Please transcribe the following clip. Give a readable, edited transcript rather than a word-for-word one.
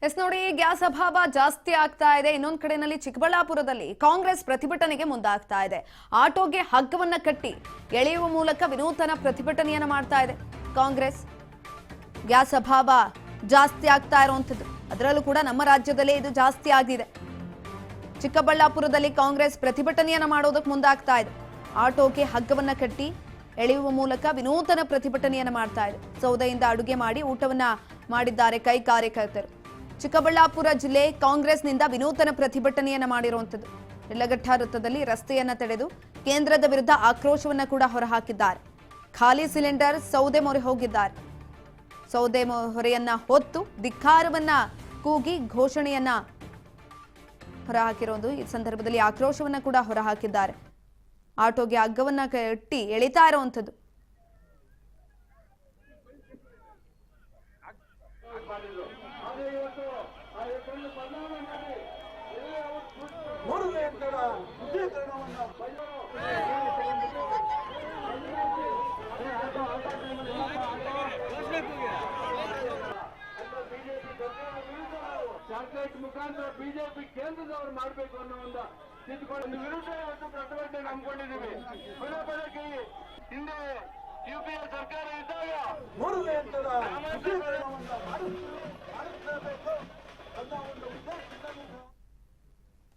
S ನೋಡಿ, gas ಅಭಾವ ಜಾಸ್ತಿ ಆಗ್ತಾ ಇದೆ. ಇನ್ನೊಂದು ಕಡೆಯಲ್ಲಿ ಚಿಕ್ಕಬಳ್ಳಾಪುರದಲ್ಲಿ ಕಾಂಗ್ರೆಸ್ ಪ್ರತಿಭಟನೆಗೆ ಮುಂದಾಗ್ತಾ ಇದೆ. ಆಟೋಗೆ ಹಗ್ಗವನ್ನ ಕಟ್ಟಿ ಎಳೆಯುವ ಮೂಲಕ ವಿನೂತನ ಪ್ರತಿಭಟನೆಯನ್ನ ಮಾಡ್ತಾ ಇದೆ ಕಾಂಗ್ರೆಸ್. ಗ್ಯಾಸ್ ಅಭಾವ ಜಾಸ್ತಿ ಆಗ್ತಾ ಇರುವಂತದ್ದು, ಅದರಲ್ಲೂ ಕೂಡ ನಮ್ಮ ರಾಜ್ಯದಲ್ಲೇ ಇದು ಜಾಸ್ತಿ ಆಗಿದೆ. ಚಿಕ್ಕಬಳ್ಳಾಪುರದಲ್ಲಿ ಕಾಂಗ್ರೆಸ್ ಪ್ರತಿಭಟನೆಯನ್ನ ಮಾಡೋದಕ್ಕೆ ಮುಂದಾಗ್ತಾ ಇದೆ. ಆಟೋಗೆ ಹಗ್ಗವನ್ನ ಕಟ್ಟಿ ಎಳೆಯುವ ಮೂಲಕ ವಿನೂತನ ಪ್ರತಿಭಟನೆಯನ್ನ ಮಾಡ್ತಾ ಇದೆ. ಸೌದೆಯಿಂದ ಅಡುಗೆ ಮಾಡಿ ಊಟವನ್ನ ಮಾಡಿದ್ದಾರೆ ಕೈ ಕಾರ್ಯಕರ್ತರು. ಚಿಕ್ಕಬಳ್ಳಾಪುರ ಜಿಲ್ಲೆ ಕಾಂಗ್ರೆಸ್ನಿಂದ ವಿನೂತನ ಪ್ರತಿಭಟನೆಯನ್ನ ಮಾಡಿರುವಂತದ್ದು. ಯಲ್ಲಘಟ್ಟ ವೃತ್ತದಲ್ಲಿ ರಸ್ತೆಯನ್ನ ತಡೆದು ಕೇಂದ್ರದ ವಿರುದ್ಧ ಆಕ್ರೋಶವನ್ನ ಕೂಡ ಹೊರಹಾಕಿದ್ದಾರೆ. ಖಾಲಿ ಸಿಲಿಂಡರ್ ಸೌದೆ ಮೊರೆ ಹೋಗಿದ್ದಾರೆ. ಸೌದೆ ಹೊರೆಯನ್ನ ಹೊತ್ತು ಧಿಕ್ಕಾರವನ್ನ ಕೂಗಿ ಘೋಷಣೆಯನ್ನ ಹೊರಹಾಕಿರೋದು. ಈ ಸಂದರ್ಭದಲ್ಲಿ ಆಕ್ರೋಶವನ್ನ ಕೂಡ ಹೊರಹಾಕಿದ್ದಾರೆ. ಆಟೋಗೆ ಹಗ್ಗವನ್ನ ಕಟ್ಟಿ ಎಳಿತಾ ಇರುವಂತದ್ದು. ಶಾರ್ಟ್ಕಟ್ ಮುಖಾಂತರ ಬಿಜೆಪಿ ಕೇಂದ್ರದವರು ಮಾಡಬೇಕು ಅನ್ನೋ ಒಂದು ನಿಂತ್ಕೊಂಡು ವಿರುದ್ಧ ಇವತ್ತು ಪ್ರತಿಭಟನೆ ನಂಬಿಕೊಂಡಿದ್ದೀವಿ. ಪುನಃ ಹಿಂದೆ ಯುಪಿಎ ಸರ್ಕಾರ ಇದ್ದಾಗ 3 ಹಂತದ